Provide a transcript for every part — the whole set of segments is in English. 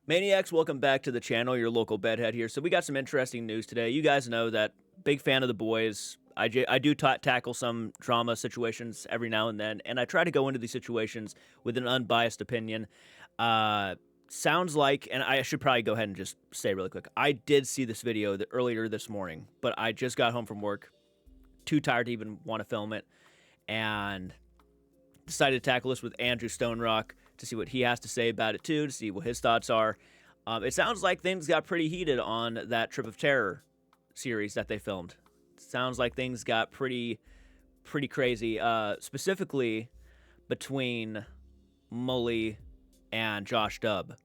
Maniacs, welcome back to the channel, your local bedhead here. So we got some interesting news today. You guys know that big fan of the boys. I do tackle some drama situations every now and then, and I try to go into these situations with an unbiased opinion. Sounds like, and I should probably go ahead and just say really quick, I did see this video earlier this morning, but I just got home from work, too tired to even want to film it, and decided to tackle this with Andrew Stonerock to see what he has to say about it too, to see what his thoughts are. It sounds like things got pretty heated on that Trip of Terror series that they filmed. Sounds like things got pretty crazy, specifically between Mully and JoshDub,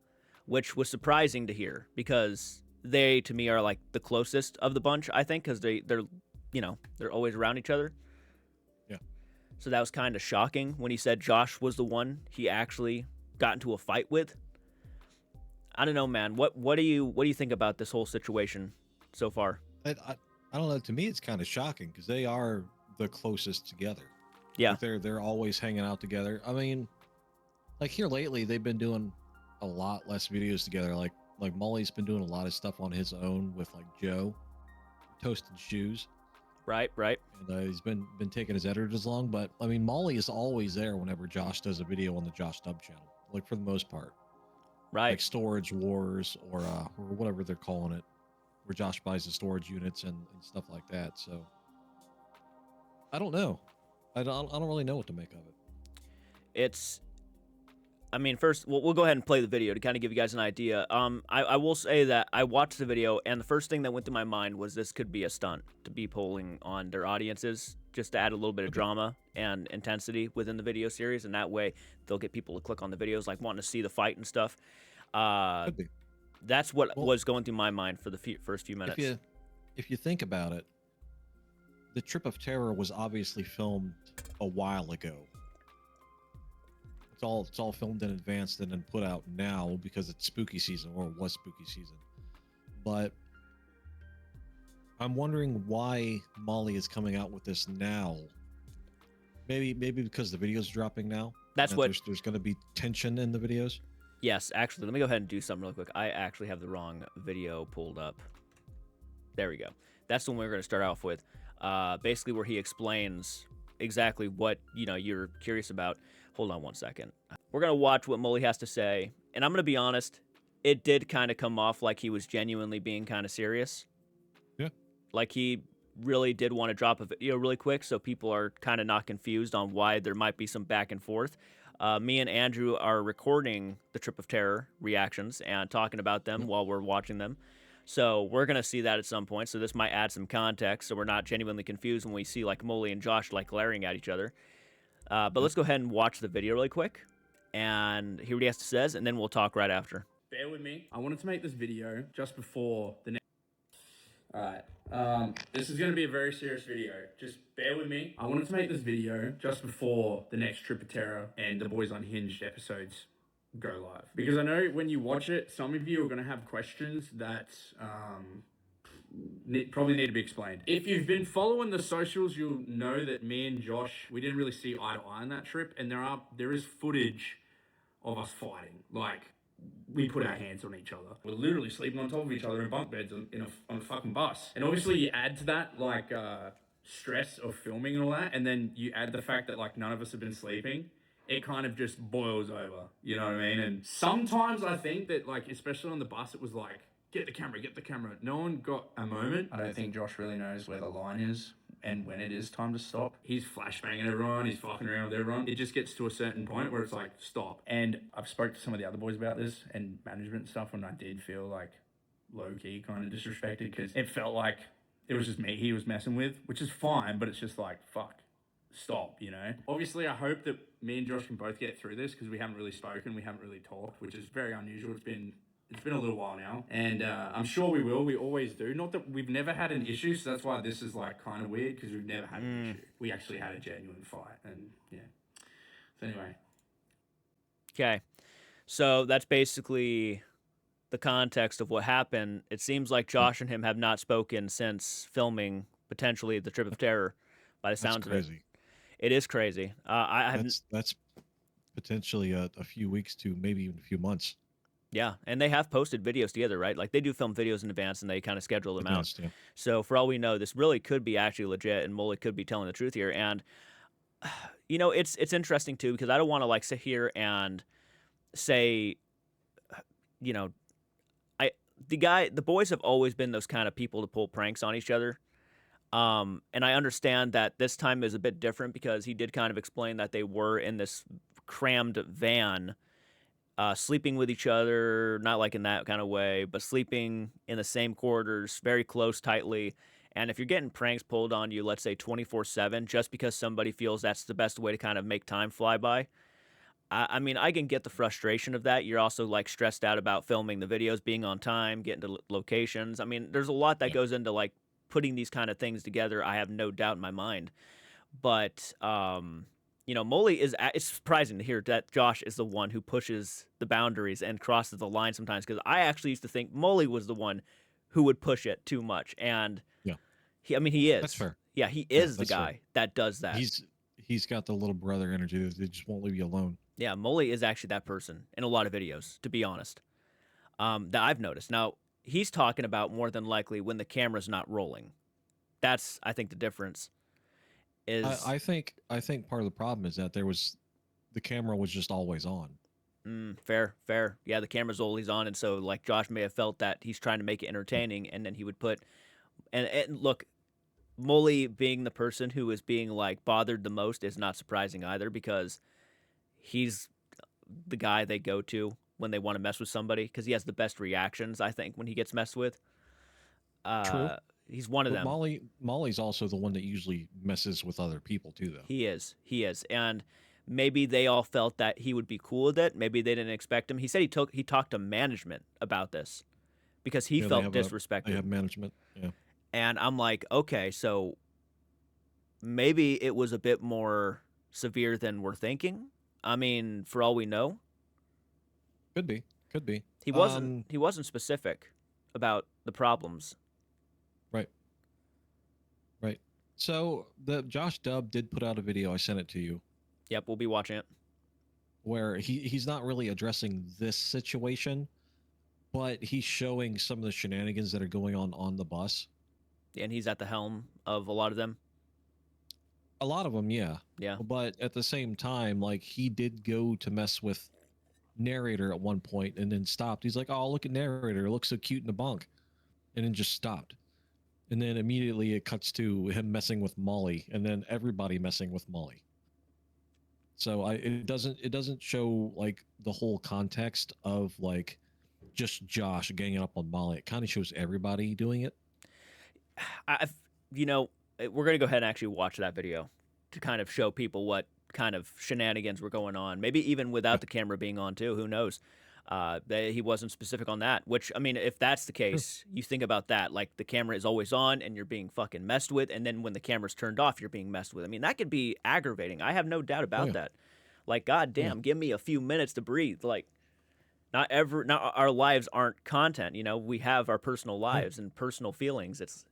which was surprising to hear because they, to me, are like the closest of the bunch, I think, because they're always around each other. Yeah. So that was kind of shocking when he said Josh was the one he actually got into a fight with. I don't know, man. What do you think about this whole situation so far? I don't know. To me, it's kind of shocking because they are the closest together. Yeah. Like they're always hanging out together. I mean, like here lately, they've been doing a lot less videos together. Like Mully's been doing a lot of stuff on his own with like Joe, Toasted Shoes. Right. And he's been taking his editors along. But I mean, Mully is always there whenever Josh does a video on the JoshDub channel. Like for the most part. Right. Like Storage Wars or whatever they're calling it, where Josh buys the storage units and stuff like that. So I don't know. I don't really know what to make of it. I mean, first, we'll go ahead and play the video to kind of give you guys an idea. I will say that I watched the video, and the first thing that went through my mind was this could be a stunt to be pulling on their audiences, just to add a little bit of drama and intensity within the video series, and that way they'll get people to click on the videos, like wanting to see the fight and stuff. Could be. That's what was going through my mind for the first few minutes. If you think about it, the Trip of Terror was obviously filmed a while ago. It's all filmed in advance and then put out now because it's spooky season, or it was spooky season. But I'm wondering why Mully is coming out with this now. Maybe because the video's dropping now. That's what there's going to be tension in the videos. Yes, actually, let me go ahead and do something really quick. I actually have the wrong video pulled up. There we go. That's the one we're going to start off with. Basically, where he explains exactly what you're curious about. Hold on one second. We're going to watch what Mully has to say. And I'm going to be honest, it did kind of come off like he was genuinely being kind of serious. Yeah. Like he really did want to drop a video really quick so people are kind of not confused on why there might be some back and forth. Me and Andrew are recording the Trip of Terror reactions and talking about them while we're watching them. So we're going to see that at some point. So this might add some context so we're not genuinely confused when we see like Mully and Josh like glaring at each other. But let's go ahead and watch the video really quick and hear what he has to say, and then we'll talk right after. Bear with me. I wanted to make this video just before the next... Alright, this is going to be a very serious video. Just bear with me. I wanted to make this video just before the next Trip of Terror and the Boys Unhinged episodes go live. Because I know when you watch it, some of you are going to have questions that probably need to be explained. If you've been following the socials, you'll know that me and Josh, we didn't really see eye to eye on that trip, and there is footage of us fighting. Like, we put our hands on each other. We're literally sleeping on top of each other in bunk beds on a fucking bus. And obviously you add to that, like, stress of filming and all that, and then you add the fact that, like, none of us have been sleeping. It kind of just boils over, you know what I mean? And sometimes I think that, like, especially on the bus, it was like, get the camera. No one got a moment. I don't think Josh really knows where the line is and when it is time to stop. He's flashbanging everyone. He's fucking around with everyone. It just gets to a certain point where it's like, stop. And I've spoke to some of the other boys about this and management and stuff, and I did feel like low-key kind of disrespected because it felt like it was just me he was messing with, which is fine, but it's just like, fuck. Stop, you know? Obviously, I hope that me and Josh can both get through this because we haven't really spoken, we haven't really talked, which is very unusual. It's been a little while now, and I'm sure we will. We always do. Not that we've never had an issue, so that's why this is like kind of weird because we've never had an issue. We actually had a genuine fight, and yeah. So anyway. Okay, so that's basically the context of what happened. It seems like Josh and him have not spoken since filming potentially the Trip of Terror. By the sounds of it. It is crazy. That's potentially a few weeks to maybe even a few months. Yeah, and they have posted videos together, right? Like they do film videos in advance and they kind of schedule them out. Advanced, yeah. So for all we know, this really could be actually legit, and Mully could be telling the truth here. And you know, it's interesting too because I don't want to like sit here and say, you know, the boys have always been those kind of people to pull pranks on each other. And I understand that this time is a bit different because he did kind of explain that they were in this crammed van, sleeping with each other, not like in that kind of way, but sleeping in the same quarters, very close, tightly. And if you're getting pranks pulled on you, let's say 24/7, just because somebody feels that's the best way to kind of make time fly by, I mean, I can get the frustration of that. You're also like stressed out about filming the videos, being on time, getting to locations. I mean, there's a lot that Yeah. goes into like putting these kind of things together. I have no doubt in my mind. But you know, Mully it's surprising to hear that Josh is the one who pushes the boundaries and crosses the line sometimes because I actually used to think Mully was the one who would push it too much. And Yeah. I mean, he That's is. fair. Yeah, he Yeah, is the that's fair. guy that does that. He's got the little brother energy that they just won't leave you alone. Yeah, Mully is actually that person in a lot of videos, to be honest, that I've noticed. Now, he's talking about more than likely when the camera's not rolling. That's, I think, the difference is I think part of the problem is that the camera was just always on. fair, fair. Yeah, the camera's always on, and so like Josh may have felt that he's trying to make it entertaining, and then he would put and look, Mully being the person who is being like bothered the most is not surprising either because he's the guy they go to when they want to mess with somebody because he has the best reactions, I think, when he gets messed with. True. He's one of But them. Molly's also the one that usually messes with other people too, though. He is. He is. And maybe they all felt that he would be cool with it. Maybe they didn't expect him. He said he talked to management about this because he Yeah, felt they disrespected. have management. Yeah. And I'm like, okay, so maybe it was a bit more severe than we're thinking. I mean, for all we know, Could be. Could be. he wasn't specific about the problems. Right. Right. So the JoshDub did put out a video. I sent it to you Yep, we'll be watching it. where he's not really addressing this situation, but he's showing some of the shenanigans that are going on the bus. And he's at the helm of a lot of them. A lot of them, yeah. Yeah. But at the same time, like he did go to mess with narrator at one point and then stopped. He's like, "Oh, look at narrator. It looks so cute in the bunk," and then just stopped. And then immediately it cuts to him messing with Molly, and then everybody messing with Molly. So it doesn't show like the whole context of like just Josh ganging up on Molly. It kind of shows everybody doing it. You know, we're gonna go ahead and actually watch that video to kind of show people what kind of shenanigans were going on. Maybe even without the camera being on too. Who knows? He wasn't specific on that. Which I mean, if that's the case, you think about that. Like the camera is always on, and you're being fucking messed with, and then when the camera's turned off, you're being messed with. I mean, that could be aggravating. I have no doubt about that. Like, goddamn, give me a few minutes to breathe. Like, not our lives aren't content. You know, we have our personal lives and personal feelings. It's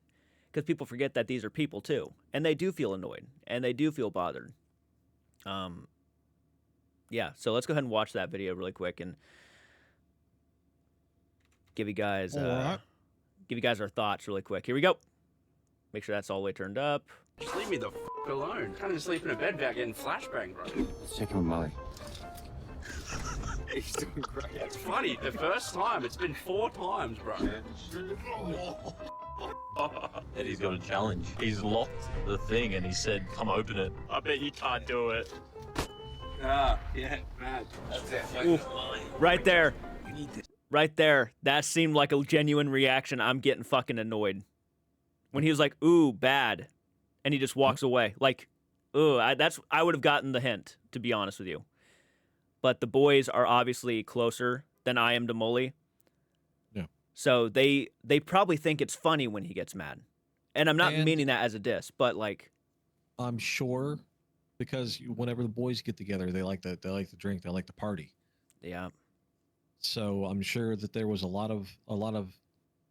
because people forget that these are people too, and they do feel annoyed and they do feel bothered. Yeah. So let's go ahead and watch that video really quick and give you guys our thoughts really quick. Here we go. Make sure that's all the way turned up. Just leave me the f alone. Can't just sleep in a bed without getting flashbang, bro. Let's check in with Mully. He's doing great. It's funny, the first time, it's been 4 times, bro. And he's got a challenge. He's locked the thing and he said, come open it. I bet you can't do it. Ah, yeah, mad. That's it. Ooh, right there. Right there. That seemed like a genuine reaction. I'm getting fucking annoyed. When he was like, ooh, bad. And he just walks away. Like, ooh, I would have gotten the hint, to be honest with you. But the boys are obviously closer than I am to Mully. Yeah. So they probably think it's funny when he gets mad. And I'm not meaning that as a diss, but like, I'm sure because whenever the boys get together, they like to drink, they like to party. yeah. So I'm sure that there was a lot of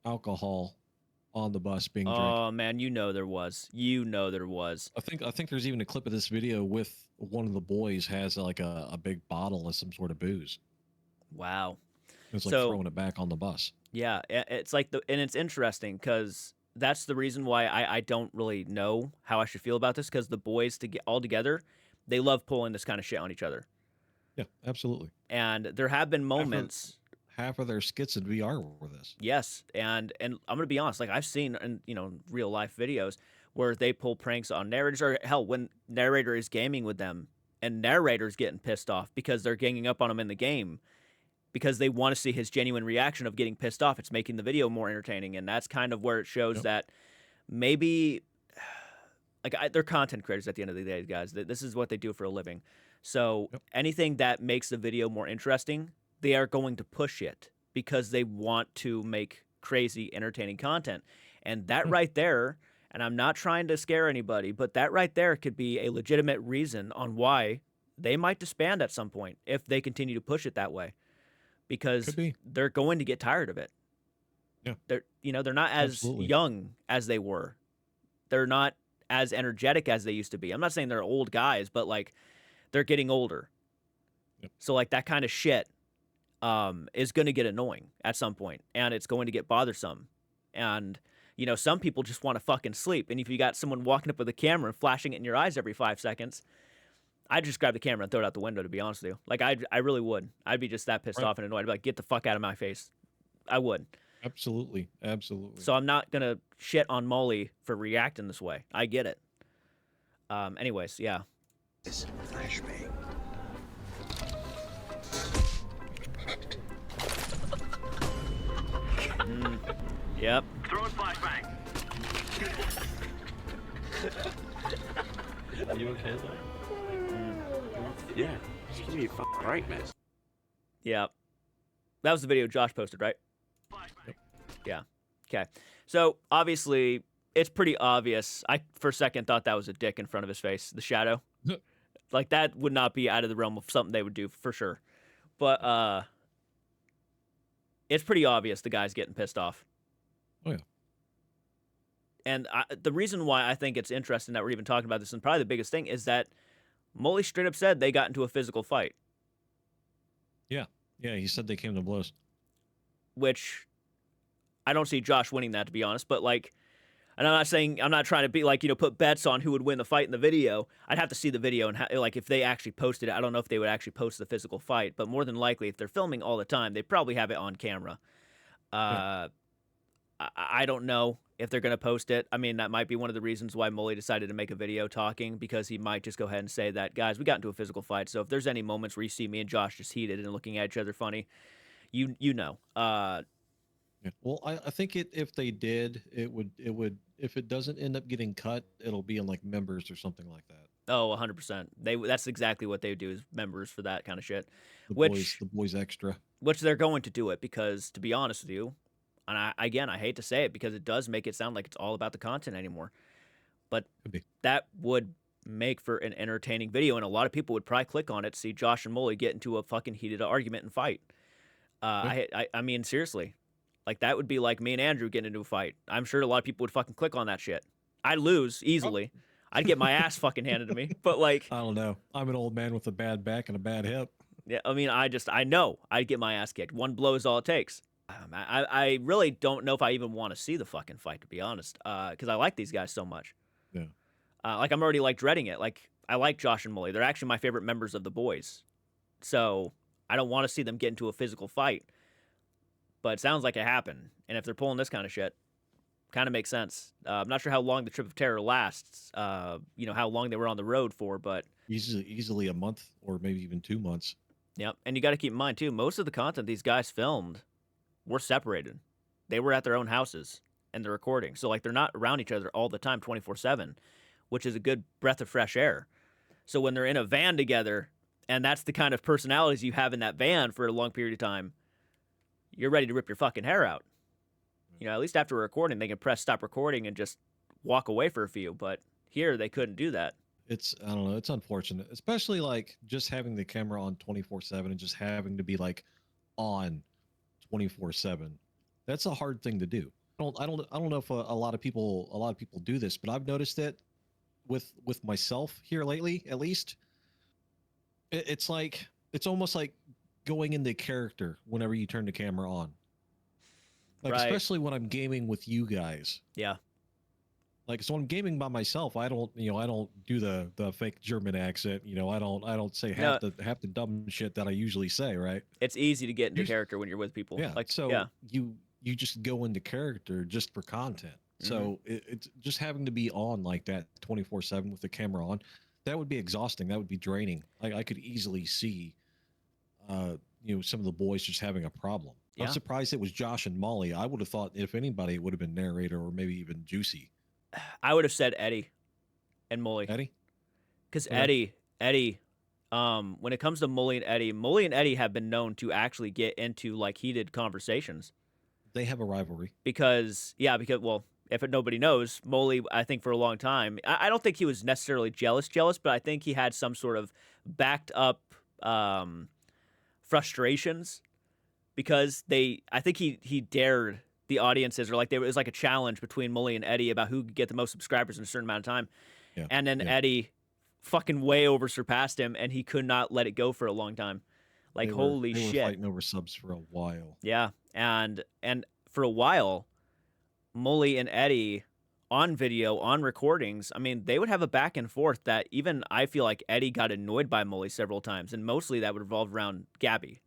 alcohol on the bus being drank. Oh man, you know there was. I think there's even a clip of this video with one of the boys has like a big bottle of some sort of booze. Wow. It's like So throwing it back on the bus. yeah, it's like and it's interesting because that's the reason why I don't really know how I should feel about this, because the boys to get all together, they love pulling this kind of shit on each other, Yeah, absolutely. and there have been Half of, moments. half of their skits in VR were this. Yes, and I'm gonna be honest, like I've seen in real life videos where they pull pranks on narrators, or hell, when narrator is gaming with them and narrator's getting pissed off because they're ganging up on him in the game because they want to see his genuine reaction of getting pissed off. It's making the video more entertaining, and that's kind of where it shows Yep. that maybe they're content creators at the end of the day, guys. This is what they do for a living. So Yep. anything that makes the video more interesting, they are going to push it because they want to make crazy, entertaining content. And that right there, and I'm not trying to scare anybody, but that right there could be a legitimate reason on why they might disband at some point if they continue to push it that way, because Could be. they're going to get tired of it. Yeah. They're not as Absolutely. young as they were. They're not as energetic as they used to be. I'm not saying they're old guys, but like they're getting older. Yep. So like that kind of shit is going to get annoying at some point, and it's going to get bothersome. And some people just want to fucking sleep. And if you got someone walking up with a camera and flashing it in your eyes every 5 seconds, I'd just grab the camera and throw it out the window, to be honest with you. Like I really would. I'd be just that pissed Right. off and annoyed. I'd be like, get the fuck out of my face. I would. Absolutely. Absolutely. So I'm not gonna shit on Mully for reacting this way. I get it. Anyways, yeah. Yep. Throwing flashbang. Are you okay though? Yeah. Just give me a fucking break, man. Yep. That was the video Josh posted, right? Yeah. Okay. So obviously, it's pretty obvious. I for a second thought that was a dick in front of his face, the shadow. Like that would not be out of the realm of something they would do for sure. But it's pretty obvious the guy's getting pissed off. Oh, yeah. And the reason why I think it's interesting that we're even talking about this, and probably the biggest thing, is that Mully straight up said they got into a physical fight, Yeah, he said they came to blows. which I don't see Josh winning that, to be honest. But like, and I'm not trying to be like, put bets on who would win the fight in the video. I'd have to see the video and like if they actually posted it. I don't know if they would actually post the physical fight, but more than likely, if they're filming all the time, they probably have it on camera. I don't know if they're going to post it. I mean, that might be one of the reasons why Mully decided to make a video talking, because he might just go ahead and say that, guys, we got into a physical fight. So if there's any moments where you see me and Josh just heated and looking at each other funny, you know. Yeah. Well, I think if they did, it would if it doesn't end up getting cut, it'll be in like members or something like that. Oh, 100%. That's exactly what they would do, is members for that kind of shit. The boys extra. Which they're going to do it because, to be honest with you, and I hate to say it because it does make it sound like it's all about the content anymore, but Could be. that would make for an entertaining video, and a lot of people would probably click on it to see Josh and Mully get into a fucking heated argument and fight. I mean, seriously, like that would be like me and Andrew getting into a fight. I'm sure a lot of people would fucking click on that shit. I'd lose easily. I'd get my ass fucking handed to me. But like, I don't know. I'm an old man with a bad back and a bad hip. yeah, I mean, I know I'd get my ass kicked. One blow is all it takes. I really don't know if I even want to see the fucking fight, to be honest, because I like these guys so much. Yeah. Like I'm already like dreading it. Like I like Josh and Mully. They're actually my favorite members of the boys. So I don't want to see them get into a physical fight. But it sounds like it happened. And if they're pulling this kind of shit, kind of makes sense. I'm not sure how long the Trip of Terror lasts. How long they were on the road for, but Easily a month or maybe even 2 months. yep. And you got to keep in mind too, most of the content these guys filmed were separated. They were at their own houses and they're recording. So like they're not around each other all the time 24/7, which is a good breath of fresh air. So when they're in a van together and that's the kind of personalities you have in that van for a long period of time, you're ready to rip your fucking hair out. At least after a recording, they can press stop recording and just walk away for a few. But here they couldn't do that. I don't know. It's unfortunate, especially like just having the camera on 24/7 and just having to be like on 24/7. That's a hard thing to do. I don't know if a lot of people do this, but I've noticed it with myself here lately, at least. It's like, it's almost like going into character whenever you turn the camera on. Like, Right. especially when I'm gaming with you guys. Yeah. Like, so I'm gaming by myself. I don't do the fake German accent. I don't say No. half the dumb shit that I usually say, right? It's easy to get into You're- character when you're with people. Yeah. Like, So yeah. you just go into character just for content. So it's just having to be on like that 24/7 with the camera on. That would be exhausting. That would be draining. I could easily see, some of the boys just having a problem. Yeah. I'm surprised it was Josh and Molly. I would have thought if anybody, it would have been narrator or maybe even Juicy. I would have said Eddie and Mully. Eddie? Because Okay. Eddie, when it comes to Mully and Eddie have been known to actually get into like heated conversations. They have a rivalry. Because well, if nobody knows, Mully, I think for a long time, I don't think he was necessarily jealous, but I think he had some sort of backed up frustrations because I think he dared the audiences, or like it was like a challenge between Mully and Eddie about who could get the most subscribers in a certain amount of time. Yeah. And then Eddie fucking way over surpassed him, and he could not let it go for a long time. Like, holy they shit. were fighting over subs for a while. Yeah. And for a while, Mully and Eddie on video, on recordings, I mean, they would have a back and forth that even I feel like Eddie got annoyed by Mully several times, and mostly that would revolve around Gabby.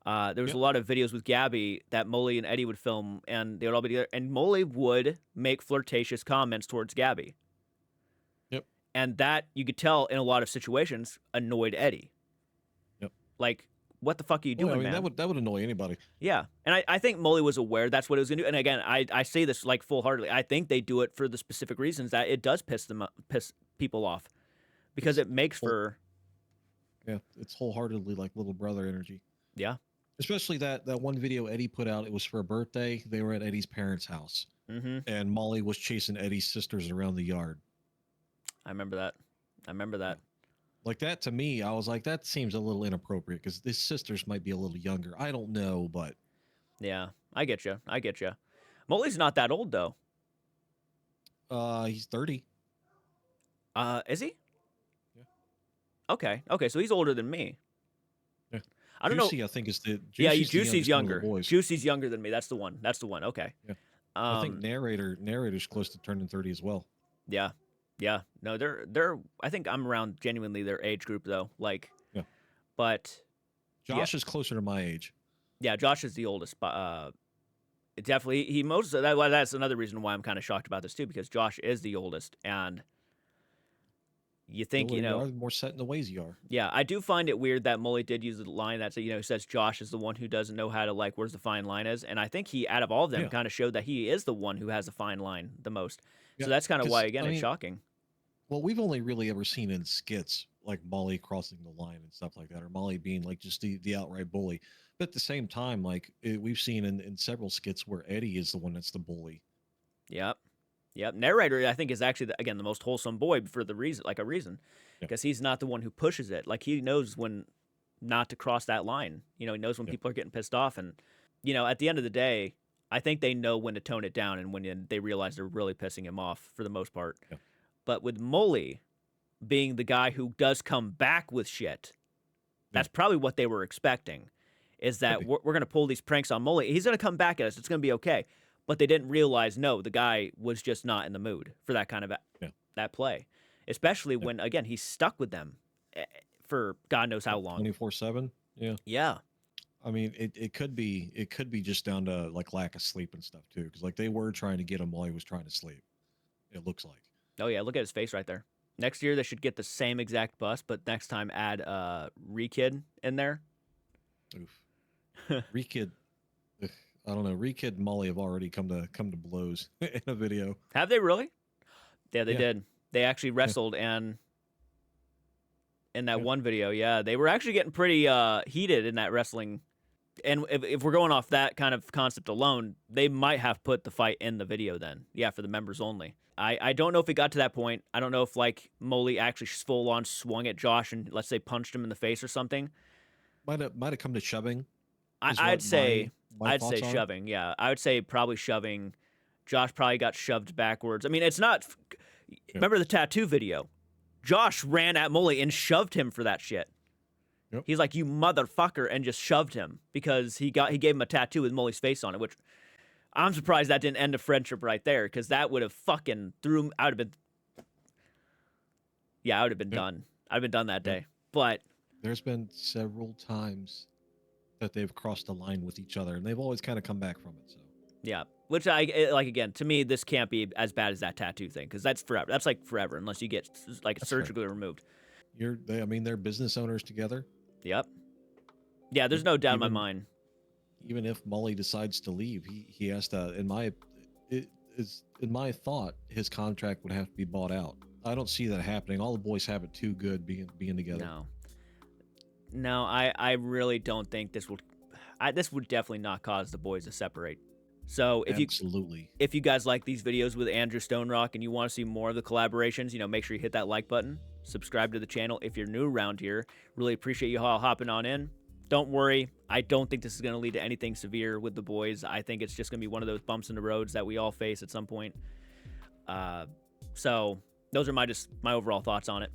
There was a lot of videos with Gabby that Mully and Eddie would film, and they would all be together, and Mully would make flirtatious comments towards Gabby. Yep. And that, you could tell in a lot of situations, annoyed Eddie. Yep. Like, what the fuck are you doing, I mean, man? that would annoy anybody. Yeah, and I think Mully was aware that's what it was going to do. And again, I say this like full-heartedly. I think they do it for the specific reasons that it does piss people off, because it makes for... Yeah, it's wholeheartedly like little brother energy. Yeah. Especially that one video Eddie put out. It was for a birthday. They were at Eddie's parents' house, and Molly was chasing Eddie's sisters around the yard. I remember that. Like, that to me, I was like, that seems a little inappropriate because his sisters might be a little younger. I don't know, but Yeah, I get you. Mully's not that old though. he's 30. Is he? Yeah. Okay, so he's older than me. Yeah. I don't Juicy, know. I think is the Juicy's the youngest one of the younger. boys. Juicy's younger than me. That's the one. Okay. Yeah. I think narrator's close to turning 30 as well. Yeah. No, they're. I think I'm around genuinely their age group though. Like, Yeah. But Josh is closer to my age. yeah, Josh is the oldest. Definitely, that's another reason why I'm kind of shocked about this too, because Josh is the oldest, and you think, The more set in the ways you are. Yeah, I do find it weird that Mully did use the line that says Josh is the one who doesn't know how to, like, where's the fine line is, and I think he, out of all of them, kind of showed that he is the one who has a fine line the most. Yeah, so that's kind of why, again, I mean, it's shocking. Well, we've only really ever seen in skits like Molly crossing the line and stuff like that, or Molly being like just the outright bully. But at the same time, like, we've seen in several skits where Eddie is the one that's the bully. Yep. Narrator, I think, is actually again the most wholesome boy for a reason, because he's not the one who pushes it. Like, he knows when not to cross that line. He knows when people are getting pissed off, and at the end of the day, I think they know when to tone it down and when they realize they're really pissing him off for the most part. Yeah. But with Mully being the guy who does come back with shit, that's probably what they were expecting. Is that we're going to pull these pranks on Mully. He's going to come back at us. It's going to be okay. But they didn't realize, no, the guy was just not in the mood for that kind of that play. Especially when, again, he's stuck with them for God knows how long. 24/7. Yeah. Yeah. I mean, it could be just down to like lack of sleep and stuff too, because like they were trying to get him while he was trying to sleep. It looks like. Oh yeah, look at his face right there. Next year they should get the same exact bus, but next time add Rekid in there. Oof. Rekid. I don't know. Rekid and Molly have already come to blows in a video. Have they really? Yeah, they did. They actually wrestled, and in that one video, they were actually getting pretty heated in that wrestling. And if we're going off that kind of concept alone, they might have put the fight in the video then. Yeah, for the members only. I don't know if it got to that point. I don't know if, like, Mully actually full on swung at Josh and, let's say, punched him in the face or something. Might have come to shoving. I'd say my thoughts are. shoving. Yeah, I would say probably shoving. Josh probably got shoved backwards. I mean, it's not. Remember the tattoo video? Josh ran at Mully and shoved him for that shit. Yep. He's like, "You motherfucker," and just shoved him because he gave him a tattoo with Mully's face on it, which I'm surprised that didn't end a friendship right there, because that would have fucking I would have been, yeah, I would have been done. I'd have been done that day. But There's been several times that they've crossed the line with each other, and they've always kind of come back from it. So yeah, which like, again, to me, this can't be as bad as that tattoo thing, because that's forever. That's like forever unless you get like That's fair. surgically removed. I mean, they're business owners together. Yep. Yeah, there's no doubt in my Even- mind. Even if Mully decides to leave, he has to. In my thought, his contract would have to be bought out. I don't see that happening. All the boys have it too good being together. No, I really don't think this would. This would definitely not cause the boys to separate. So Absolutely. if you guys like these videos with Andrew Stone Rock and you want to see more of the collaborations, make sure you hit that like button, subscribe to the channel if you're new around here. Really appreciate you all hopping on in. Don't worry, I don't think this is going to lead to anything severe with the boys. I think it's just going to be one of those bumps in the roads that we all face at some point. So those are my overall thoughts on it.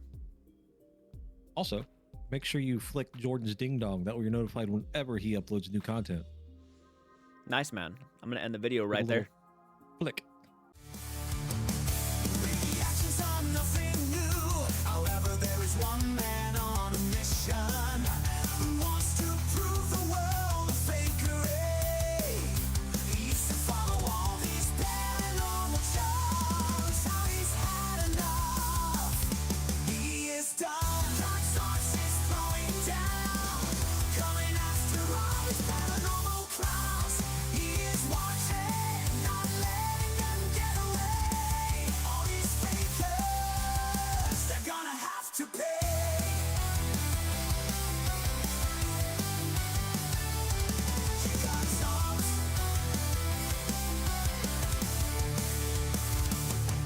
Also, make sure you flick Jordan's ding dong. That way you're notified whenever he uploads new content. Nice, man. I'm going to end the video right there. Flick. Reactions are nothing new. However, there is one man on a mission who wants to prove the world a fakery. He used to follow all these paranormal shows. Now he's had enough. He is done. Dark starts is throwing down. Coming after all these paranormal clowns. He is watching, not letting them get away. All these fakers, they're gonna have to pay. Here comes Oz.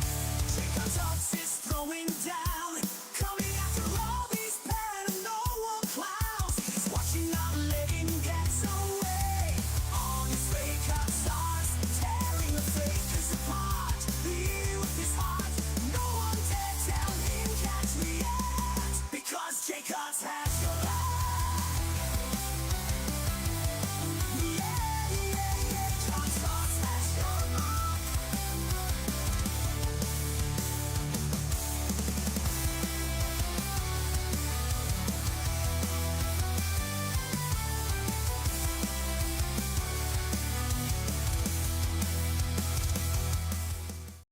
Triceratops is throwing down, coming after all these paranormal clowns. He's watching, not letting get away. All these fake up stars, tearing the fakers apart. He with his heart, no one dare tell him can't react, because Jacobs has your